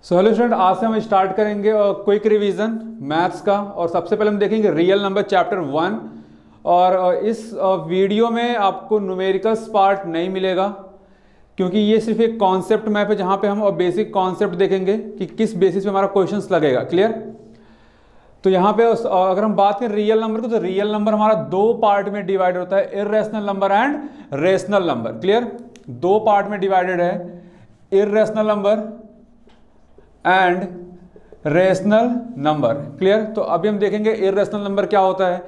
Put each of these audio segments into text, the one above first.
So hello student, आज से हम स्टार्ट करेंगे क्विक रिवीजन मैथ्स का। और सबसे पहले हम देखेंगे रियल नंबर चैप्टर 1। और इस वीडियो में आपको न्यूमेरिकल्स पार्ट नहीं मिलेगा, क्योंकि ये सिर्फ एक कॉन्सेप्ट मैप है जहाँ पे हम बेसिक कॉन्सेप्ट देखेंगे कि किस बेसिस पे हमारा क्वेश्चंस लगेगा। क्लियर? तो यहाँ पे अगर हम बात करें रियल नंबर को, तो रियल नंबर हमारा दो पार्ट में डिवाइड होता है, irrational number and rational number. Clear? दो पार्ट में डिवाइडेड है, irrational number and rational number. Clear? तो अभी हम देखेंगे इर्रेशनल नंबर क्या होता है,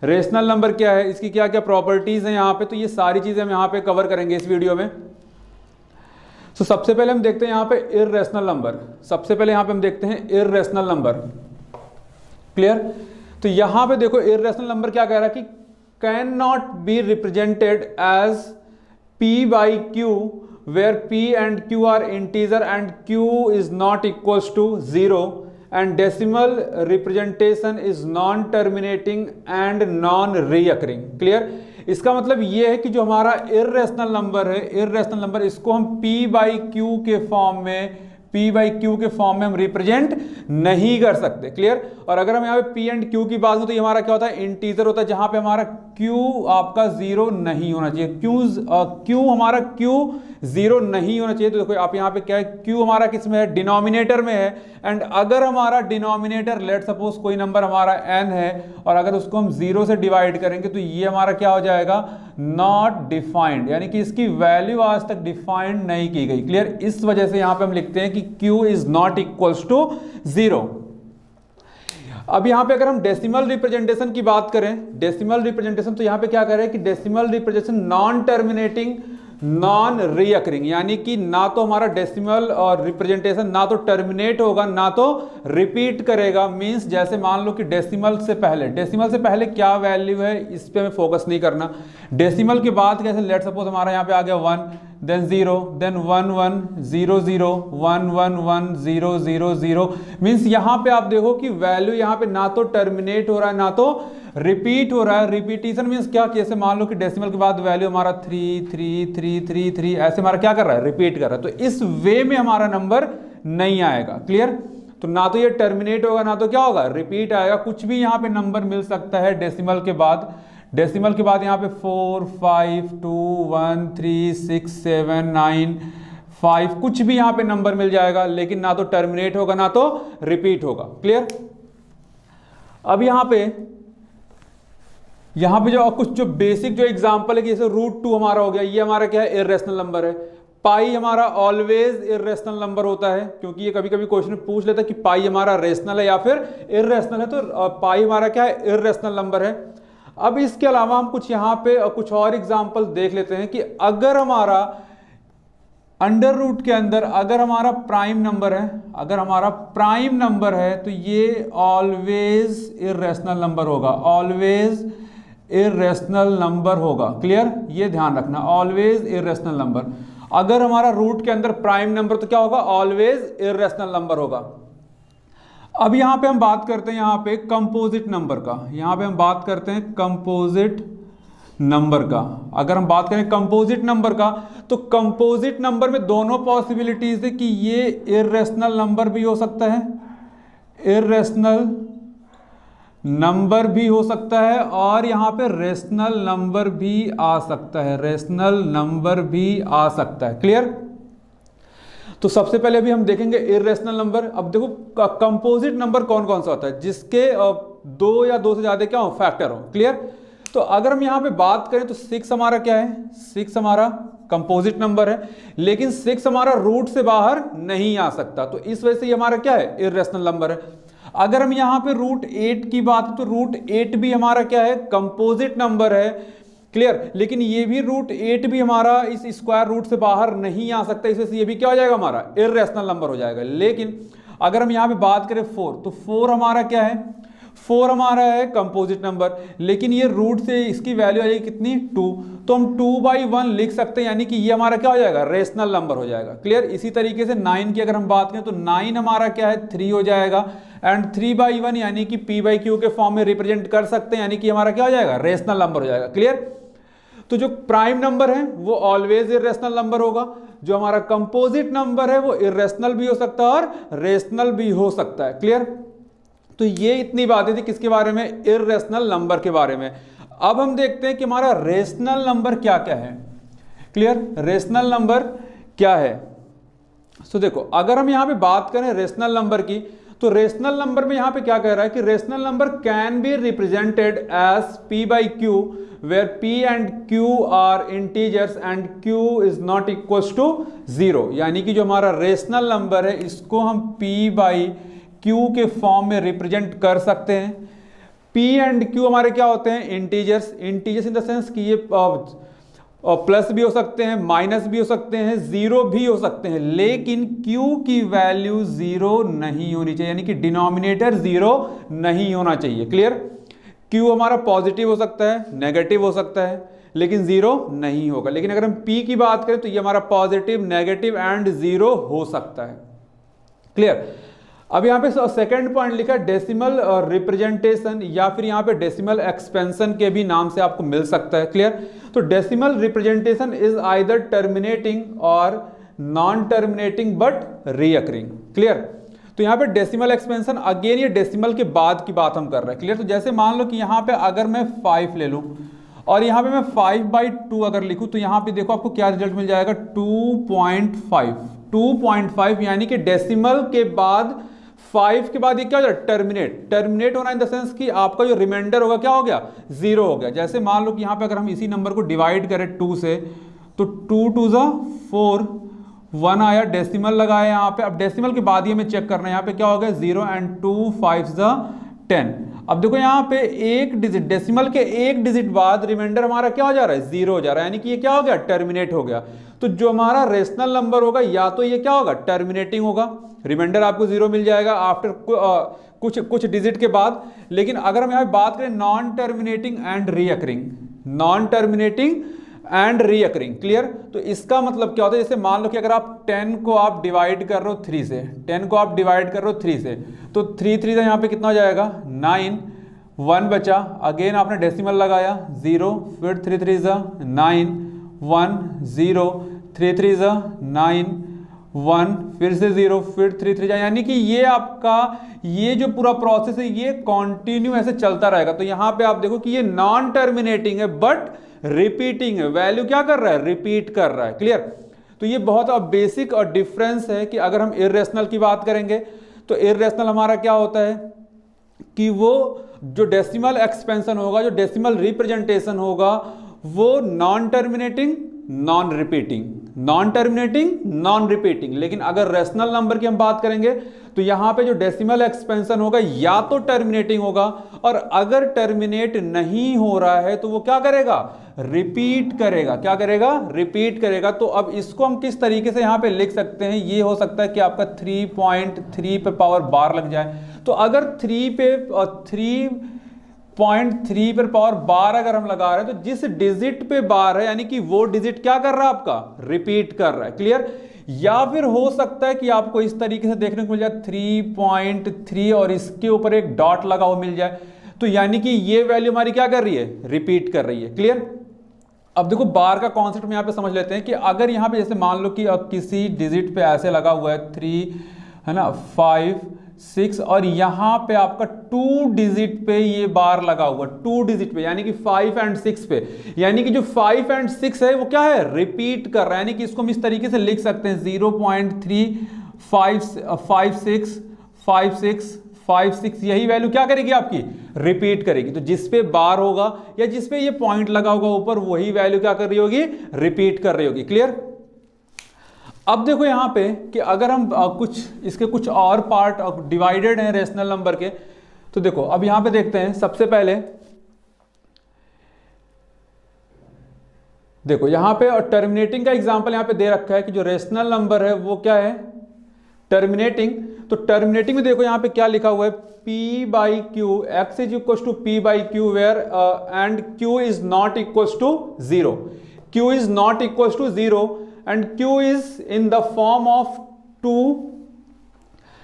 रेशनल नंबर क्या है, इसकी क्या क्या प्रॉपर्टीज हैं यहाँ पे। तो ये सारी चीजें हम यहाँ पे कवर करेंगे इस वीडियो में। तो सबसे पहले हम देखते हैं यहाँ पे इर्रेशनल नंबर। सबसे पहले यहाँ पे हम देखते हैं इर्रेशनल नंबर। क्लियर? तो यहाँ पे देखो इर्रेशनल नंबर क्या कह रहा है कि can not be represented as p by q where p and q are integer and q is not equals to 0 and decimal representation is non terminating and non reoccurring। Clear? इसका मतलब ये है कि जो हमारा इर्रेशनल नंबर है, irrational number, इसको हम p by q के फॉर्म में, p by q के फॉर्म में हम रिप्रेजेंट नहीं कर सकते। क्लियर? और अगर हम यहाँ पे p एंड q की बात करें तो ये हमारा क्या होता है, इंटीजर होता है, जहां पे हमारा q आपका जीरो नहीं होना चाहिए। q हमारा q जीरो नहीं होना चाहिए। तो देखो आप यहाँ पे क्या है, q हमारा किस में है, डिनोमिनेटर में है। एंड अगर हमारा डिनोमिनेटर लेट सपोज कोई नंबर हमारा n है और अगर उसको हम जीरो से डिवाइड करेंगे तो ये हमारा क्या हो जाएगा, नॉट डिफाइंड, यानी कि इसकी वैल्यू आज तक डिफाइंड नहीं की गई। क्लियर? इस वजह से यहां पे हम लिखते हैं कि q is not equals to 0। अब यहां पे अगर हम डेसिमल रिप्रेजेंटेशन की बात करें, डेसिमल रिप्रेजेंटेशन, तो यहां पे क्या कर रहे हैं कि decimal representation non terminating non recurring, यानी कि ना तो हमारा डेसिमल और रिप्रेजेंटेशन ना तो टर्मिनेट होगा ना तो रिपीट करेगा। मींस जैसे मान लो कि डेसिमल से पहले क्या वैल्यू है, इस पे हमें फोकस नहीं करना। डेसिमल के बाद कैसे, लेट सपोज हमारा यहाँ पे आ गया 1, देन 0, देन 1 1 0 0 1 1 1 0 0 0। मींस यहाँ पे आप देखो कि वैल्यू यहाँ पे ना तो टर्मिनेट हो रहा है ना तो रिपीट हो रहा है। रिपीटिशन मींस क्या, जैसे मान लो कि डेसिमल के बाद वैल्यू हमारा 3 3 3 3 3 ऐसे हमारा क्या कर रहा है, रिपीट कर रहा है। तो इस वे में हमारा नंबर नहीं आएगा। क्लियर? तो ना तो ये टर्मिनेट होगा ना तो क्या होगा, रिपीट आएगा। कुछ भी यहाँ पे नंबर मिल सकता है डेसिमल के बाद। डेसिमल के बाद यहाँ पे 4 5 2 1 3 6 7 9 5 कुछ भी यहाँ पे नंबर मिल जाएगा, लेकिन ना तो टर्मिनेट होगा ना तो रिपीट होगा। क्लियर? अब यहाँ पे जो कुछ जो बेसिक जो एग्जांपल है कि जैसे √2 हमारा हो गया, ये हमारा क्या है, इर्रेशनल नंबर है। पाई हमारा ऑलवेज इर्रेशनल नंबर होता है, क्योंकि ये कभी कभी क्वेश्चन पूछ लेता है कि पाई हमारा रेशनल है या फिर इर्रेशनल है। तो पाई हमारा क्या है, इर्रेशनल नंबर है। अब इसके अलावा हम कुछ यहाँ पे कुछ और एग्जांपल देख लेते हैं कि अगर हमारा अंडर रूट के अंदर अगर हमारा प्राइम नंबर है, अगर हमारा प्राइम नंबर है तो ये ऑलवेज इर्रेशनल नंबर होगा, ऑलवेज इर्रेशनल नंबर होगा। क्लियर? ये ध्यान रखना, ऑलवेज इर्रेशनल नंबर। अगर हमारा रूट के अंदर प्राइम नंबर तो क्या होगा, ऑलवेज इर्रेशनल नंबर होगा। अब यहां पे हम बात करते हैं यहाँ पे कंपोजिट नंबर का, यहां पे हम बात करते हैं कंपोजिट नंबर का। अगर हम बात करें कंपोजिट नंबर का, तो कंपोजिट नंबर में दोनों पॉसिबिलिटीज है कि ये इर्रेशनल नंबर भी हो सकता है, इर्रेशनल नंबर भी हो सकता है, और यहां पे रेशनल नंबर भी आ सकता है, रेशनल नंबर भी आ सकता है। क्लियर? तो सबसे पहले अभी हम देखेंगे इर्रेशनल नंबर। अब देखो कंपोजिट नंबर कौन कौन सा होता है, जिसके दो या दो से ज्यादा क्या हो, फैक्टर हो। क्लियर? तो अगर हम यहां पे बात करें तो 6 हमारा क्या है, 6 हमारा कंपोजिट नंबर है, लेकिन 6 हमारा रूट से बाहर नहीं आ सकता, तो इस वजह से ये हमारा क्या है, इर्रेशनल नंबर है। अगर हम यहां पे √8 की बात, तो √8 भी हमारा क्या है, कंपोजिट नंबर है। क्लियर? लेकिन ये भी √8 भी हमारा इस स्क्वायर रूट से बाहर नहीं आ सकता, इसलिए ये भी क्या हो जाएगा, हमारा इर्रेशनल नंबर हो जाएगा। लेकिन अगर हम यहां पे बात करें 4, तो 4 हमारा क्या है, 4 हमारा है कंपोजिट नंबर, लेकिन ये रूट से इसकी वैल्यू आ जाएगी कितनी, 2, तो हम 2/1 लिख सकते हैं, यानी कि ये हमारा क्या हो जाएगा, रेशनल नंबर हो जाएगा। क्लियर? इसी तरीके से 9 की अगर हम बात करें तो 9 हमारा क्या है, 3 हो जाएगा। एंड 3/1 यानी कि p/q के फॉर्म में रिप्रेजेंट कर सकते हैं, यानी कि हमारा क्या हो जाएगा, रेशनल नंबर हो जाएगा। क्लियर? तो जो प्राइम नंबर है वो ऑलवेज इरेशनल नंबर होगा, जो हमारा कंपोजिट नंबर है वो इरेशनल भी हो सकता है और रेशनल भी हो सकता है। क्लियर? तो ये इतनी बातें थी किसके बारे में, इरेशनल नंबर के बारे में। अब हम देखते हैं कि हमारा रेशनल नंबर क्या क्या है। क्लियर? रेशनल नंबर क्या है? तो देखो, अगर हम यहां पे बात करें रेशनल नंबर की, तो रेशनल नंबर में यहां पे क्या कह रहा है कि rational number can be represented as p by q where p and q are integers and q is not equal to 0। यानी कि जो हमारा रेशनल नंबर है इसको हम p by q के फॉर्म में रिप्रेजेंट कर सकते हैं। p एंड q हमारे क्या होते हैं, integers. Integers in the sense कि ये प्लस भी हो सकते हैं, माइनस भी हो सकते हैं, जीरो भी हो सकते हैं, लेकिन Q की वैल्यू जीरो नहीं होनी चाहिए, यानी कि डिनोमिनेटर जीरो नहीं होना चाहिए। क्लियर? Q हमारा पॉजिटिव हो सकता है, नेगेटिव हो सकता है, लेकिन जीरो नहीं होगा। लेकिन अगर हम P की बात करें तो ये हमारा पॉजिटिव, नेगेटिव एंड जीरो हो सकता है। क्लियर? अब यहाँ पे सेकंड पॉइंट लिखा है डेसिमल रिप्रेजेंटेशन, या फिर यहाँ पे डेसिमल एक्सपेंशन के भी नाम से आपको मिल सकता है। क्लियर? तो decimal representation is either terminating और non terminating but recurring. Clear? तो यहाँ पे डेसिमल एक्सपेंशन, अगेन ये डेसिमल के बाद की बात हम कर रहे हैं। क्लियर? तो जैसे मान लो कि यहाँ पे अगर मैं 5 ले लूँ और यहाँ पे मैं 5/2 अगर लिखूँ, तो यहाँ पे देखो आपको क्या रिजल्ट मिल जाएगा, 2.5 यानी कि डेसिमल के बाद 5 के बाद ये क्या हो जाए, टर्मिनेट होना, इन द सेंस कि आपका जो रिमाइंडर होगा क्या हो गया, 0 हो गया। जैसे मान लो कि यहाँ पे अगर हम इसी नंबर को डिवाइड करें 2 से, तो 2 2 4, 1 आया, डेसिमल लगाया यहाँ पे। अब डेसिमल के बाद ही हमें चेक करना है, यहाँ पे क्या हो गया, 0 एंड 2 5 10। अब देखो यहाँ पे एक डिजिट, डेसिमल के एक डिजिट बाद रिमाइंडर हमारा क्या हो जा रहा है, 0 हो जा रहा है, यानी कि ये क्या हो गया, टर्मिनेट हो गया। तो जो हमारा रेशनल नंबर होगा या तो ये क्या होगा, टर्मिनेटिंग होगा, रिमाइंडर आपको 0 मिल जाएगा आफ्टर कुछ डिजिट के बाद। लेकिन अगर हम यहाँ पे बात करें non terminating and recurring, non terminating and recurring. Clear? तो इसका मतलब क्या होता है, जैसे मान लो कि अगर आप 10 को आप डिवाइड कर रहे हो 3 से, 10 को आप डिवाइड कर रहे हो 3 से, तो 3 3 से यहाँ पे कितना हो जाएगा, 9, 1 बचा, अगेन आपने डेसिमल लगाया 0, फिर 3 3 9, 1 0, 3 3 9, 1, फिर से 0, फिर 3 3, यानी कि ये आपका ये जो पूरा प्रोसेस है ये कंटिन्यू ऐसे चलता रहेगा। तो यहाँ पे आप देखो कि ये नॉन टर्मिनेटिंग है बट रिपीटिंग है, वैल्यू क्या कर रहा है, रिपीट कर रहा है। क्लियर? तो ये बहुत बेसिक और डिफरेंस है कि अगर हम इरेशनल की बात करेंगे तो इरेशनल हमारा क्या होता है कि वो जो डेसिमल एक्सपेंशन होगा, जो डेसिमल रिप्रेजेंटेशन होगा, वो non terminating non repeating, non terminating non repeating. लेकिन अगर रेशनल नंबर की हम बात करेंगे तो यहां पे जो डेसिमल एक्सपेंशन होगा या तो टर्मिनेटिंग होगा, और अगर टर्मिनेट नहीं हो रहा है तो वो क्या करेगा, रिपीट करेगा। क्या करेगा, रिपीट करेगा। तो अब इसको हम किस तरीके से यहां पे लिख सकते हैं, ये हो सकता है कि आपका 3.3 पे पावर बार लग जाए। तो अगर 3.3 पर पावर बार अगर हम लगा रहे हैं तो जिस डिजिट पे बार है यानी कि वो डिजिट क्या कर रहा है, आपका रिपीट कर रहा है। क्लियर? या फिर हो सकता है कि आपको इस तरीके से देखने को मिल जाए 3.3 और इसके ऊपर एक डॉट लगा हुआ मिल जाए, तो यानी कि ये वैल्यू हमारी क्या कर रही है, रिपीट कर रही है। क्लियर? अब देखो बार का कॉन्सेप्ट में यहां पे समझ लेते हैं कि अगर यहां पे जैसे मान लो कि अब किसी डिजिट पे ऐसे लगा हुआ है 3 है ना, 5 6 और यहां पे आपका 2 डिजिट पे ये बार लगा हुआ, 2 डिजिट पे यानी कि 5 एंड 6 पे, यानी कि जो 5 एंड 6 है वो क्या है, रिपीट कर रहा है। यानी कि इसको हम इस तरीके से लिख सकते हैं 0.3565656, यही वैल्यू क्या करेगी आपकी, रिपीट करेगी। तो जिस पे बार होगा या जिस पे ये पॉइंट लगा होगा ऊपर, वही वैल्यू क्या कर रही होगी, रिपीट कर रही होगी। क्लियर? अब देखो यहां पे कि अगर हम इसके कुछ और पार्ट डिवाइडेड हैं रेशनल नंबर के, तो देखो अब यहां पे देखते हैं। सबसे पहले देखो यहां पे टर्मिनेटिंग का एग्जांपल यहां पे दे रखा है कि जो रेशनल नंबर है वो क्या है, टर्मिनेटिंग। तो टर्मिनेटिंग में देखो यहां पे क्या लिखा हुआ है, p/q, x is equal to p/q where and q is not equal to 0, q is not equal to 0 and q is in the form of 2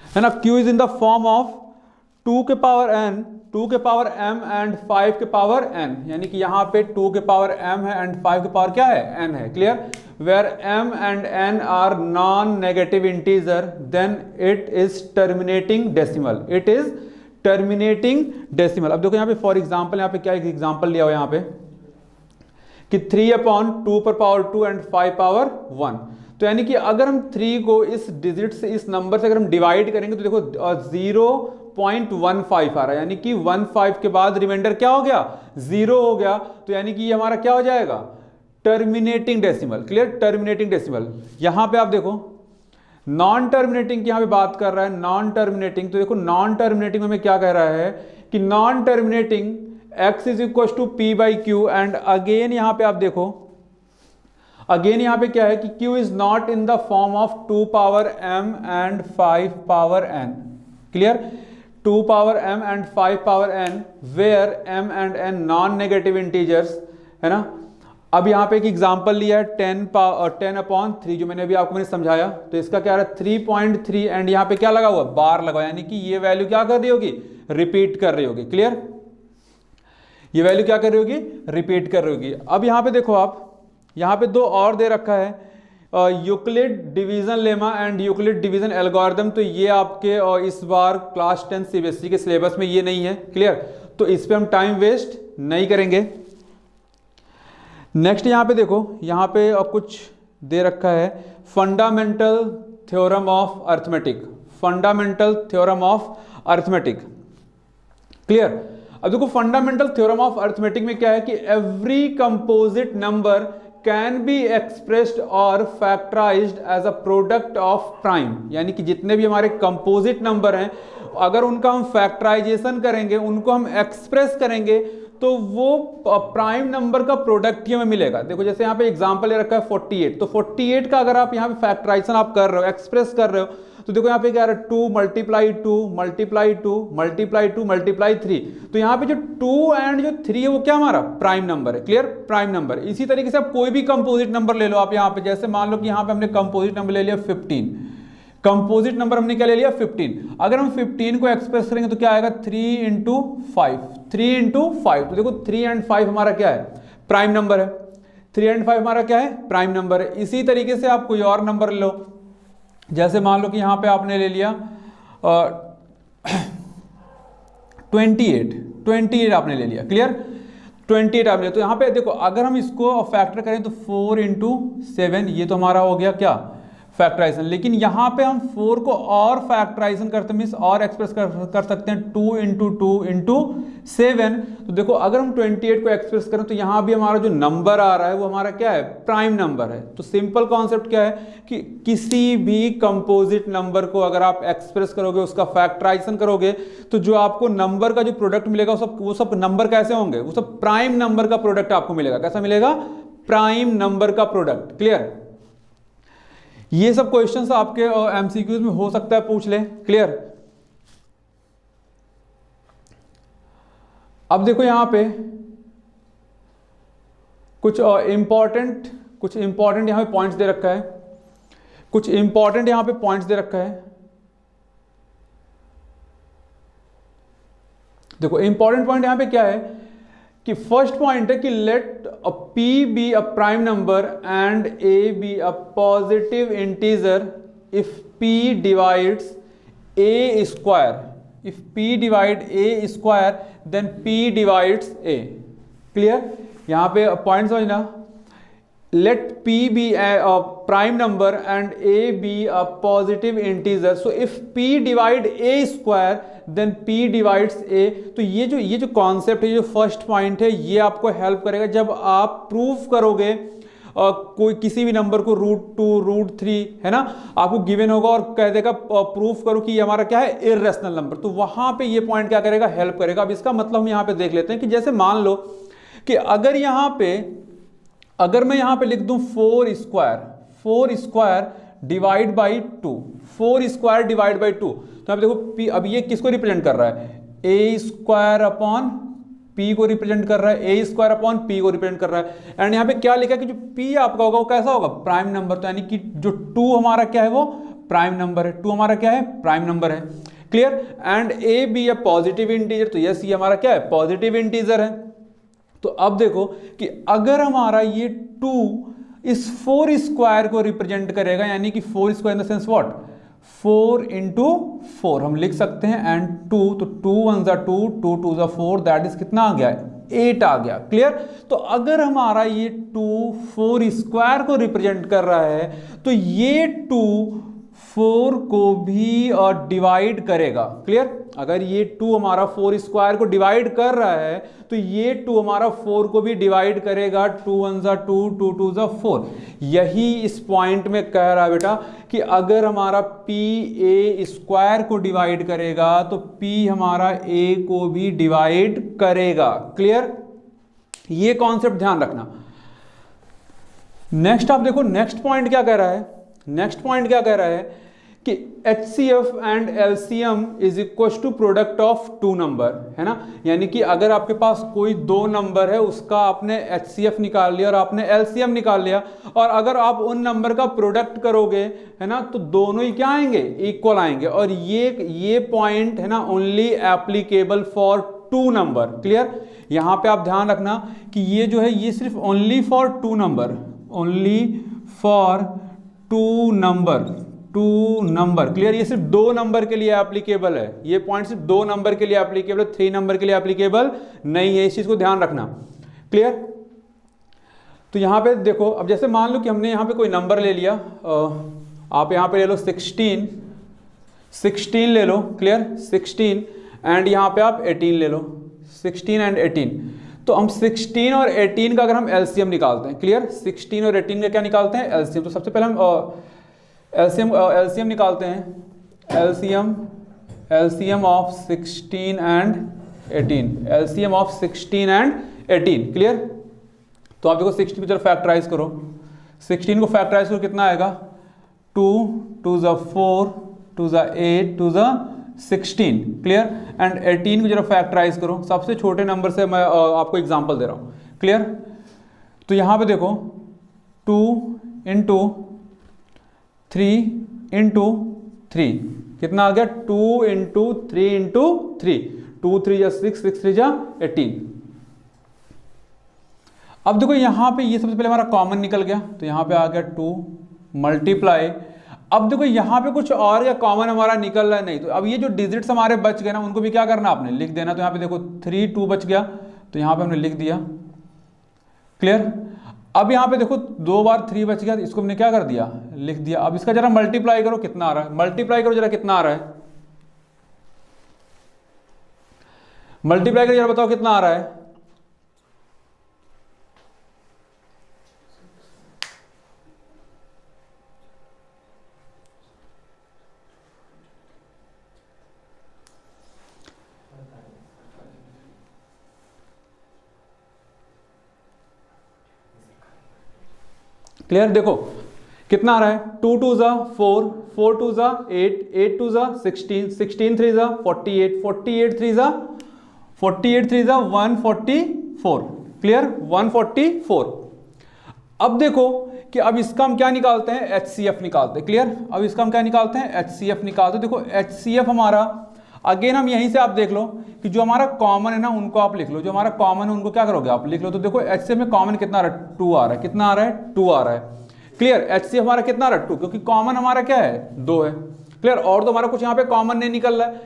है ना, q is in the form of 2 के power n 2 के power m and 5 के power n, यानी कि यहाँ पे 2 के पावर m है एंड 5 के पावर क्या है, n है। Clear? Where m and n are non negative integer then it is terminating decimal, it is terminating decimal. अब देखो यहाँ पे फॉर एग्जाम्पल, यहाँ पे क्या एक एग्जाम्पल लिया हुआ यहाँ पे कि 3/2 पर पावर 2 एंड 5 पावर 1। तो यानी कि अगर हम 3 को इस डिजिट से, इस नंबर से अगर हम डिवाइड करेंगे तो देखो 0.15 आ रहा है, यानी कि 15 के बाद रिमाइंडर क्या हो गया, 0 हो गया। तो यानी कि ये हमारा क्या हो जाएगा, terminating decimal. Clear? Terminating decimal. यहां पे आप देखो नॉन टर्मिनेटिंग की यहां पे बात कर रहा है, नॉन टर्मिनेटिंग। तो देखो नॉन टर्मिनेटिंग में क्या कह रहा है कि non terminating x is equal to P by Q, and again यहां पे आप देखो, अगेन यहां पे क्या है कि q is not in the form of 2 power m and 5 power n। Clear? 2 power m and 5 power n where m and n non negative integers, है ना। अब यहाँ पे एक एग्जांपल लिया है 10/3 जो मैंने अभी आपको समझाया। तो इसका क्या है 3.3 एंड यहाँ पे क्या लगा हुआ, बार लगा, यानी कि ये वैल्यू क्या कर रही होगी, रिपीट कर रही होगी। क्लियर? ये वैल्यू क्या कर रही होगी, रिपीट कर रही होगी। अब यहाँ पे देखो आप, यहाँ पे 2 और दे रखा है, Euclid division lemma and Euclid division algorithm. तो ये आपके इस बार क्लास 10 सीबीएसई के सिलेबस में ये नहीं है। क्लियर? तो इस पे हम टाइम वेस्ट नहीं करेंगे। नेक्स्ट यहाँ पे देखो, यहाँ पे कुछ दे रखा है fundamental theorem of arithmetic, fundamental theorem of arithmetic. Clear? अब देखो फंडामेंटल थ्योरम ऑफ अर्थमेटिक में क्या है कि every composite number can be expressed और factorized as a product of prime, यानी कि जितने भी हमारे कंपोजिट नंबर हैं अगर उनका हम फैक्टराइजेशन करेंगे, उनको हम एक्सप्रेस करेंगे तो वो प्राइम नंबर का प्रोडक्ट ही हमें मिलेगा। देखो जैसे यहाँ पे एग्जांपल ले रखा है 48, तो 48 का अगर आप यहाँ पे फैक्टराइजेशन आप कर रहे हो, एक्सप्रेस कर रहे हो, तो देखो यहाँ पे क्या है 2 × 2 × 2 × 2 × 3। तो यहाँ पे जो 2 एंड जो 3 है वो क्या हमारा प्राइम नंबर है। क्लियर? Prime number. इसी तरीके से आप कोई भी कंपोजिट नंबर ले लो आप यहाँ पे, जैसे मान लो कि यहाँ पे हमने कंपोजिट नंबर ले लिया 15, कंपोजिट नंबर हमने क्या ले लिया 15। अगर हम 15 को एक्सप्रेस करेंगे तो क्या आएगा 3 × 5, 3 × 5। तो देखो 3 एंड 5 हमारा क्या है, प्राइम नंबर है। 3 एंड 5 हमारा क्या है, प्राइम नंबर है। इसी तरीके से आप कोई और नंबर ले लो, जैसे मान लो कि यहाँ पे आपने ले लिया 28 आपने ले लिया। क्लियर? 28 आपने, तो यहाँ पे देखो अगर हम इसको फैक्टर करें तो 4 × 7, ये तो हमारा हो गया क्या, फैक्टराइजेशन। लेकिन यहाँ पे हम 4 को और फैक्टराइजेशन करते मीन्स और एक्सप्रेस कर सकते हैं 2 × 2 × 7। तो देखो अगर हम 28 को एक्सप्रेस करें तो यहाँ भी हमारा जो नंबर आ रहा है वो हमारा क्या है, प्राइम नंबर है। तो सिंपल कॉन्सेप्ट क्या है कि किसी भी कंपोजिट नंबर को अगर आप एक्सप्रेस करोगे, उसका फैक्टराइजेशन करोगे, तो जो आपको नंबर का जो प्रोडक्ट मिलेगा वो सब नंबर कैसे होंगे, वो सब प्राइम नंबर का प्रोडक्ट आपको मिलेगा। कैसा मिलेगा, प्राइम नंबर का प्रोडक्ट। क्लियर? ये सब क्वेश्चंस आपके एमसीक्यूज में हो सकता है पूछ ले। क्लियर? अब देखो यहां पे कुछ इंपॉर्टेंट यहां पे पॉइंट्स दे रखा है, कुछ इंपॉर्टेंट यहां पे पॉइंट्स दे रखा है। देखो इंपॉर्टेंट पॉइंट यहां पे क्या है कि फर्स्ट पॉइंट है कि late p be a prime number and a be a positive integer if p divides a square, if p divide a square then p divides a। Clear? यहां पे point समझना, let p be a prime number and a be a positive integer, so if p divide a square then p divides a। तो ये जो concept है, ये जो first point है, ये आपको हेल्प करेगा जब आप प्रूफ करोगे कोई किसी भी नंबर को √2 √3 है ना, आपको गिवन होगा और कह देगा प्रूफ करो कि ये हमारा क्या है, इररेशनल नंबर। तो वहां पे ये पॉइंट क्या करेगा, हेल्प करेगा। अब इसका मतलब हम यहां पे देख लेते हैं कि जैसे मान लो कि अगर मैं यहां पे लिख दूं 4 square divide by 2, 4 square divide by 2। तो अब देखो p, अब ये किसको रिप्रेजेंट कर रहा है, a स्क्वायर अपॉन p को रिप्रेजेंट कर रहा है, a स्क्वायर अपॉन p को रिप्रेजेंट कर रहा है। एंड यहाँ पे क्या लिखा है कि जो p आपका होगा वो कैसा होगा, प्राइम नंबर। तो यानी कि जो 2 हमारा क्या है वो प्राइम नंबर है, 2 हमारा क्या है, प्राइम नंबर है। Clear, and A B a positive integer, तो यस ये हमारा क्या है, पॉजिटिव इंटीजर है। तो अब देखो कि अगर हमारा ये 2 इस 4 स्क्वायर को रिप्रेजेंट करेगा, यानी कि 4 square in the sense what, 4 into 4 हम लिख सकते हैं, एंड 2, तो 2 1 जा 2, 2 2 जा 4, दैट इज कितना आ गया, 8 आ गया। क्लियर, तो अगर हमारा ये 2 4 स्क्वायर को रिप्रेजेंट कर रहा है, तो ये 2 4 को भी डिवाइड करेगा। क्लियर, अगर ये 2 हमारा 4 स्क्वायर को डिवाइड कर रहा है, तो ये 2 हमारा 4 को भी डिवाइड करेगा, 2 1 जा 2, 2 2 जा 4। यही इस पॉइंट में कह रहा है बेटा कि अगर हमारा p a स्क्वायर को डिवाइड करेगा, तो p हमारा a को भी डिवाइड करेगा। क्लियर, ये कॉन्सेप्ट ध्यान रखना। नेक्स्ट आप देखो, नेक्स्ट पॉइंट क्या कह रहा है, नेक्स्ट पॉइंट क्या कह रहा है कि HCF and LCM is equal to product of 2 number, है ना। यानी कि अगर आपके पास कोई 2 नंबर है, उसका आपने HCF निकाल लिया और आपने LCM निकाल लिया, और अगर आप उन नंबर का प्रोडक्ट करोगे, है ना, तो दोनों ही क्या आएंगे, इक्वल आएंगे। और ये पॉइंट है ना only applicable for 2 number. Clear, यहां पे आप ध्यान रखना कि ये जो है ये सिर्फ only for 2 number, only for 2 number. Clear, ये सिर्फ 2 नंबर के लिए एप्लीकेबल है, ये पॉइंट सिर्फ 2 नंबर के लिए एप्लीकेबल है, 3 नंबर के लिए एप्लीकेबल नहीं है, इस चीज को ध्यान रखना। क्लियर, तो यहां पे देखो, अब जैसे मान लो कि हमने यहां पे कोई नंबर ले लिया, आप यहां पे ले लो 16 ले लो। क्लियर, 16, एंड यहां पे आप 18 ले लो, 16 एंड 18। तो हम 16 और 18 का अगर हम LCM निकालते हैं, क्लियर, 16 और 18 का क्या निकालते हैं, LCM। तो सबसे पहले हम LCM निकालते हैं, LCM of 16 and 18, LCM of 16 and 18। Clear, तो आप देखो 16 को जरा फैक्टराइज करो, 16 को फैक्टराइज करो, कितना आएगा, 2 2 जा 4, 2 जा 8, 2 जा 16। क्लियर, एंड 18 को जरा फैक्टराइज करो, सबसे छोटे नंबर से मैं आपको एग्जांपल दे रहा हूं। क्लियर, तो यहां पे देखो 2 इंटू 3 इंटू 3 कितना आ गया, 2 इंटू 3 इंटू 3, 2 3 जा 6, 6 3 जा 18। अब देखो यहां पे ये सबसे पहले हमारा कॉमन निकल गया, तो यहां पे आ गया 2 मल्टीप्लाई। अब देखो यहां पे कुछ और या कॉमन हमारा निकल रहा है नहीं, तो अब ये जो डिजिट्स हमारे बच गए ना, उनको भी क्या करना, आपने लिख देना। तो यहां पे देखो 3 2 बच गया, तो यहां पे हमने लिख दिया। क्लियर, अब यहां पे देखो 2 बार 3 बच गया, तो इसको हमने क्या कर दिया, लिख दिया। अब इसका जरा मल्टीप्लाई करो, कितना आ रहा है, मल्टीप्लाई करो जरा, कितना आ रहा है, मल्टीप्लाई करो जरा, बताओ कितना आ रहा है। क्लियर, देखो कितना आ रहा है, 2 2 जा 4, 4 2 जा 8, 8 2 जा 16, 16 3 जा 48, 48 3 जा 144। क्लियर, 144। अब देखो कि अब इसका हम क्या निकालते हैं, HCF निकालते हैं। क्लियर, अब इसका हम क्या निकालते हैं, HCF निकालते हैं। देखो HCF हमारा, अगेन हम यहीं से आप देख लो कि जो हमारा कॉमन है ना, उनको आप लिख लो, जो हमारा कॉमन है उनको क्या करोगे, आप लिख लो। तो देखो HCF में कॉमन कितना आ रहा है, 2 आ रहा है, कितना आ रहा है, 2 आ रहा है। क्लियर, HCF हमारा कितना आ रहा है, 2, क्योंकि कॉमन हमारा क्या है, 2 है। क्लियर, और तो हमारा कुछ यहाँ पे कॉमन नहीं निकल रहा है,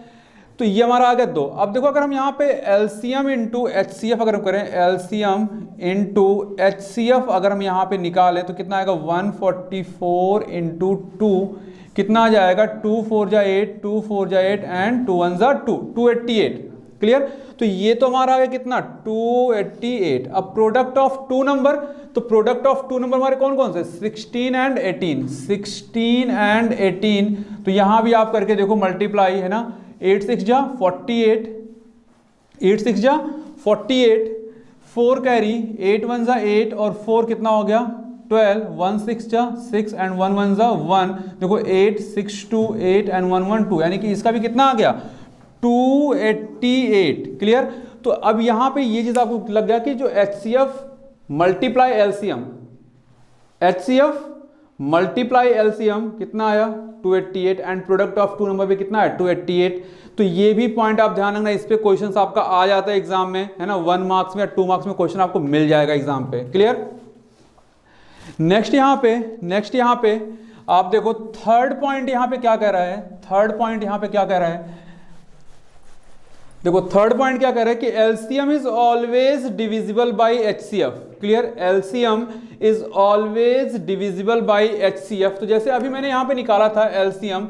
तो ये हमारा आ गया 2। अब देखो अगर हम यहाँ पे LCM इंटू HCF अगर हम करें, LCM इंटू HCF अगर हम यहाँ पे निकालें, तो कितना आएगा, 144 इंटू 2, कितना आ जाएगा, 2 4 जा 8, 2 4 जा 8 एंड 2 1 जा 2, 288। क्लियर, तो ये तो हमारा आ गया कितना, 288। अब प्रोडक्ट ऑफ 2 नंबर, तो प्रोडक्ट ऑफ 2 नंबर हमारे कौन कौन से, 16 एंड 18, 16 एंड 18। तो यहां भी आप करके देखो, मल्टीप्लाई है ना, 8 6 जा 48, 8 6 जा 48, 4 कैरी, 8 1 जा 8 और 4 कितना हो गया, 12, 1 6 जा 6 एंड 1 1 जा 1। देखो 8 6 2 8 एंड 1 1 2, यानी कि इसका भी कितना आ गया, 288। क्लियर, तो अब यहां पे ये चीज आपको लग गया कि जो HCF multiply LCM, HCF multiply LCM कितना आया 288 and product of two number पे कितना है 288। तो ये भी पॉइंट आप ध्यान रखना, इस पे क्वेश्चंस आपका आ जाता है एग्जाम में, है ना, 1 मार्क्स में या 2 मार्क्स में क्वेश्चन आपको मिल जाएगा एग्जाम पे। क्लियर। नेक्स्ट यहाँ पे आप देखो थर्ड पॉइंट यहाँ पे क्या कह रहा है, थर्ड पॉइंट यहाँ पे क्या कह रहा है, देखो थर्ड पॉइंट क्या कह रहा है कि LCM is always divisible by HCF. Clear, LCM is always divisible by HCF. तो जैसे अभी मैंने यहाँ पे निकाला था एलसीएम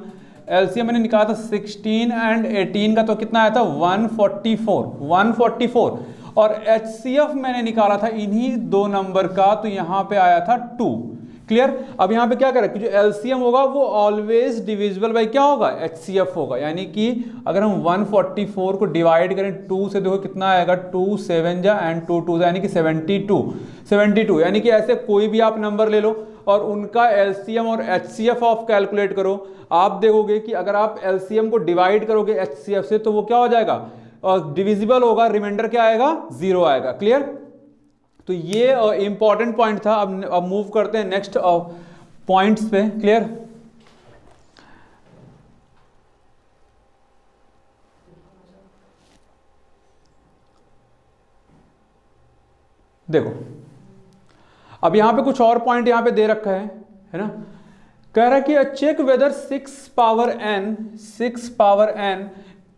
मैंने निकाला था 16 एंड 18 का, तो कितना आया था 144 और एचसीएफ मैंने निकाला था इन्हीं दो नंबर का, तो यहाँ पे आया था 2। क्लियर। अब यहाँ पे क्या करें कि जो एलसीएम होगा वो ऑलवेज डिविजिबल बाय क्या होगा एचसीएफ होगा, यानी कि अगर हम 144 को डिवाइड करें 2 से, देखो कितना आएगा 2 7 जा एंड 2 2 यानी कि 72, यानी कि ऐसे कोई भी आप नंबर ले लो और उनका एलसीएम और एचसीएफ ऑफ कैलकुलेट करो। आप देखोगे कि अगर आप एलसीएम को डिवाइड करोगे एचसीएफ से तो वो क्या हो जाएगा डिविजिबल होगा, रिमाइंडर क्या आएगा 0 आएगा। क्लियर। तो ये इंपॉर्टेंट पॉइंट था। अब मूव करते हैं नेक्स्ट पॉइंट्स पे। क्लियर। देखो अब यहां पे कुछ और पॉइंट यहां पे दे रखा है ना, कह रहा है कि check whether 6 power n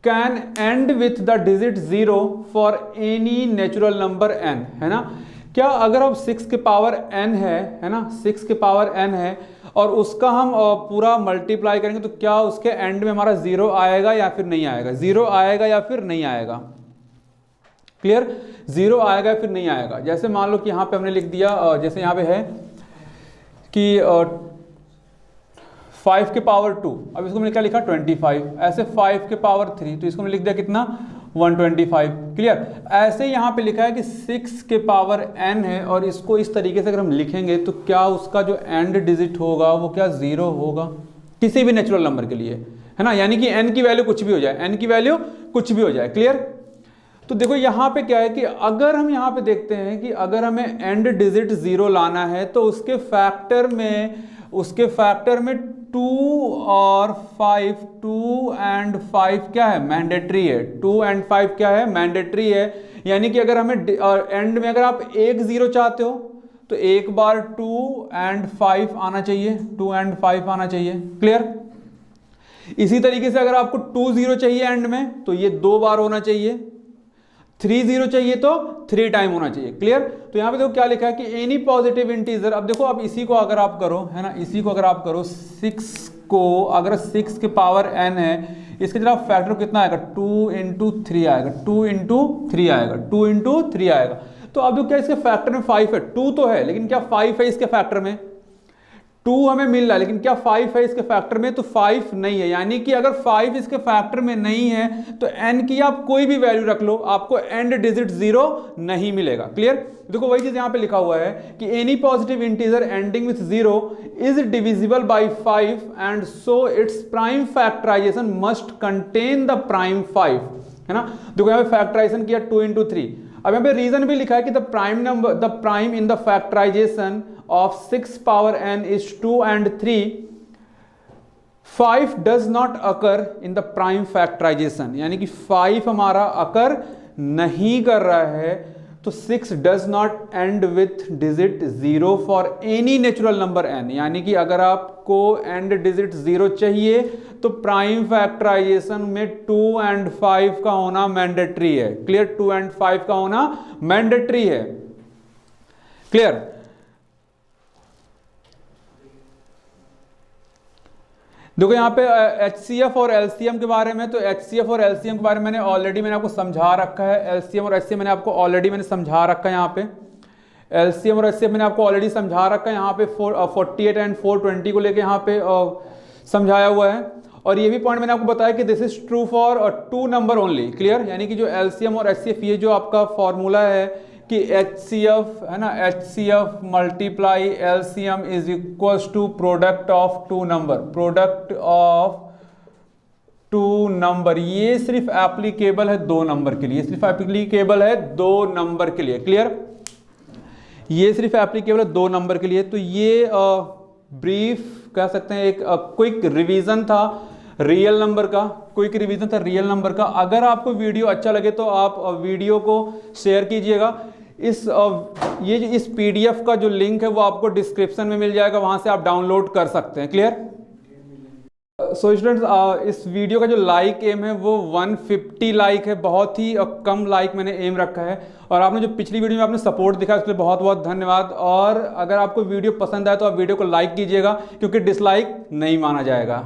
can end with the digit 0 for any natural number n, है ना। क्या अगर अब 6 के पावर n है ना, 6 के पावर n है और उसका हम पूरा मल्टीप्लाई करेंगे तो क्या उसके एंड में हमारा 0 आएगा या फिर नहीं आएगा, 0 आएगा या फिर नहीं आएगा। क्लियर, 0 आएगा या फिर नहीं आएगा। जैसे मान लो कि यहाँ पे हमने लिख दिया, जैसे यहाँ पे है कि 5 के पावर 2, अब इसको मैंने क्या लिखा 25, ऐसे 5 के पावर 3 तो इसको मैंने लिख दिया कितना 125। क्लियर। ऐसे यहाँ पे लिखा है कि 6 के पावर n है और इसको इस तरीके से अगर हम लिखेंगे तो क्या उसका जो एंड डिजिट होगा वो क्या 0 होगा किसी भी नेचुरल नंबर के लिए, है ना, यानी कि n की वैल्यू कुछ भी हो जाए, n की वैल्यू कुछ भी हो जाए। क्लियर। तो देखो यहाँ पे क्या है कि अगर हम यहाँ पे देखते हैं कि अगर हमें एंड डिजिट 0 लाना है तो उसके फैक्टर में 2 और 5, 2 एंड 5 क्या है मैंडेटरी है, 2 एंड 5 क्या है मैंडेटरी है। यानी कि अगर हमें एंड में अगर आप 1 0 चाहते हो तो एक बार 2 एंड 5 आना चाहिए, 2 एंड 5 आना चाहिए। क्लियर। इसी तरीके से अगर आपको 2 0 चाहिए एंड में तो ये 2 बार होना चाहिए, 3 0 चाहिए तो 3 टाइम होना चाहिए। क्लियर। तो यहां पे देखो क्या लिखा है कि एनी पॉजिटिव इंटीजर। अब देखो अब इसी को अगर आप करो, है ना, इसी को अगर आप करो 6 को, अगर 6 के पावर n है इसके जरा फैक्टर कितना आएगा 2 इंटू 3 आएगा, 2 इंटू 3 आएगा, 2 इंटू 3 आएगा। तो अब जो क्या इसके फैक्टर में 5 है, 2 तो है लेकिन क्या 5 है इसके फैक्टर में, 2 हमें मिल रहा है लेकिन क्या 5 है इसके फैक्टर में, तो 5 नहीं है। यानी कि अगर 5 इसके फैक्टर में नहीं है तो n की आप कोई भी वैल्यू रख लो आपको एंड डिजिट 0 नहीं मिलेगा। क्लियर। देखो वही चीज यहां पे लिखा हुआ है कि any positive integer ending with 0 is divisible by 5 and so its prime factorisation must contain the prime 5, है ना। देखो यहां पे फैक्टराइजेशन किया 2 इंटू 3। अब यहाँ पे रीजन भी लिखा है कि the prime in the factorisation of 6 power n is 2 and 3, 5 does not occur in the prime factorization, यानी कि 5 हमारा occur नहीं कर रहा है। तो 6 does not end with digit 0 for any natural number n, यानी कि अगर आपको end digit 0 चाहिए तो प्राइम फैक्टराइजेशन में 2 and 5 का होना मैंडेटरी है। क्लियर। 2 and 5 का होना मैंडेटरी है। क्लियर। देखो यहाँ पे HCF और LCM के बारे में, तो HCF और LCM के बारे में मैंने आपको समझा रखा है। LCM और HCF मैंने आपको ऑलरेडी समझा रखा है। यहाँ पे LCM और HCF मैंने आपको ऑलरेडी समझा रखा है। यहाँ पे 48 एंड 420 को लेके यहाँ पे समझाया हुआ है। और ये भी पॉइंट मैंने आपको बताया कि this is true for 2 number only. Clear. यानी कि जो LCM और HCF ये जो आपका फॉर्मूला है कि HCF, है ना, HCF multiply LCM is equals to product of 2 number, product of 2 number. ये सिर्फ एप्लीकेबल है 2 नंबर के लिए, सिर्फ एप्लीकेबल है 2 नंबर के लिए। क्लियर। ये सिर्फ एप्लीकेबल है 2 नंबर के लिए। तो ये ब्रीफ कह सकते हैं, एक क्विक रिवीजन था रियल नंबर का, क्विक रिवीजन था रियल नंबर का। अगर आपको वीडियो अच्छा लगे तो आप वीडियो को शेयर कीजिएगा। ये जो इस पीडीएफ का जो लिंक है वो आपको डिस्क्रिप्शन में मिल जाएगा, वहां से आप डाउनलोड कर सकते हैं। क्लियर? सो स्टूडेंट्स, इस वीडियो का जो लाइक एम है वो 150 लाइक है, बहुत ही कम लाइक मैंने एम रखा है। और आपने जो पिछली वीडियो में आपने सपोर्ट दिखा उसके लिए बहुत बहुत धन्यवाद। और अगर आपको वीडियो पसंद आए तो आप वीडियो को लाइक कीजिएगा, क्योंकि डिसलाइक नहीं माना जाएगा।